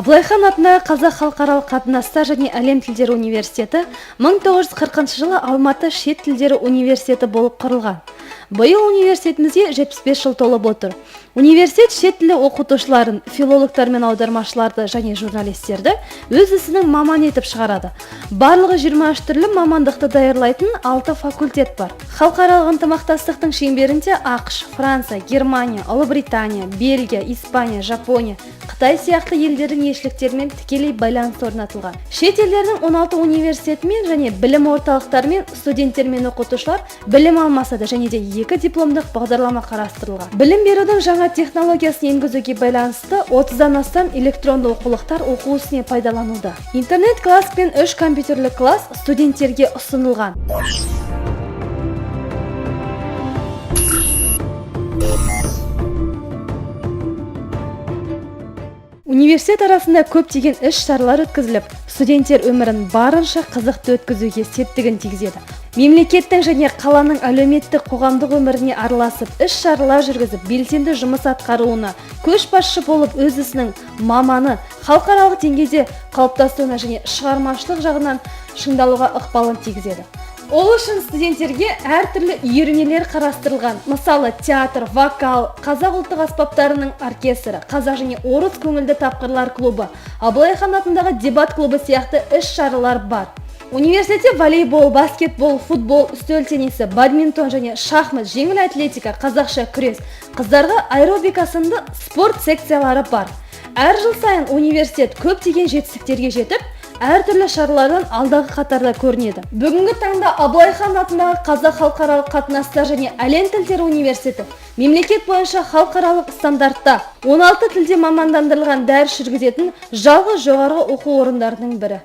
Абылайхан атындағы Қазақ халықаралық қатынастар және әлем тілдері университеті 1940 жылы Алматы шет тілдері университеті болып құрылған. Биыл университетімізге 75 жыл толып отыр. Университет шет тілі оқытушыларын, филологтар мен аудармашыларды және журналистерді өз ісінің маман етіп шығарады. Барлығы 23 түрлі мамандықты даярлайтын 6 факультет бар. Халықаралық ынтымақтастықтың шеңберінде ақш, Франция, Германия, Ұлыбритания, Бельгия, Испания, Жапония, Қытай сияқты елдердің елшіліктерімен тікелей байланыс орнатылған. Шет елдердің 16 университетімен және білім орталықтарымен студенттер мен оқытушылар білім алмасады және де 2 дипломдық бағдарлама қарастырылған. Білім берудің жаңа технологиясын енгізуге байланысты 30-дан астам электронды оқулықтар оқу ісіне пайдалануда. Интернет класс пен 3 компьютерлік класс студенттерге ұсынылған. Университет арасында көптеген іс-шаралар өткізіліп, студенттер өмірін барынша қызықты өткізуге септігін тигізеді. Мемлекеттің және қаланың әлеуметтік қоғамдық өміріне араласып, іс-шаралар жүргізіп, белсенді жұмыс атқаруына, көшбасшы болып өз ісінің маманы халықаралық деңгейде қалыптасуына және шығармашылық жағынан шыңдалуға ықпалын тигізеді. Ол үшін студенттерге әртүрлі үйірмелер қарастырылған. Мысалы, театр, вокал, қазақ ұлттық аспаптарының оркестрі, қазақ және орыс көңілді тапқырлар клубы, Абылайхан атындағы дебат клубы сияқты іс-шаралар бар. Университетте волейбол, баскетбол, футбол, үстел теннисі, бадминтон және шахмат, жеңіл атлетика, қазақша күрес, қыздарға аэробика сынды спорт секциялары бар. Әр жыл сайын университет көптеген жетістіктерге жетіп, әртүрлі шаралардан алдағы қатарда көрінеді. Бүгінгі таңда Абылайхан атындағы Қазақ халықаралық қатынастар және әлем тілдері университеті мемлекет бойынша халықаралық стандартта 16 тілде мамандандырылған дәріс жүргізетін жалғыз жоғарғы оқу орындарының бірі.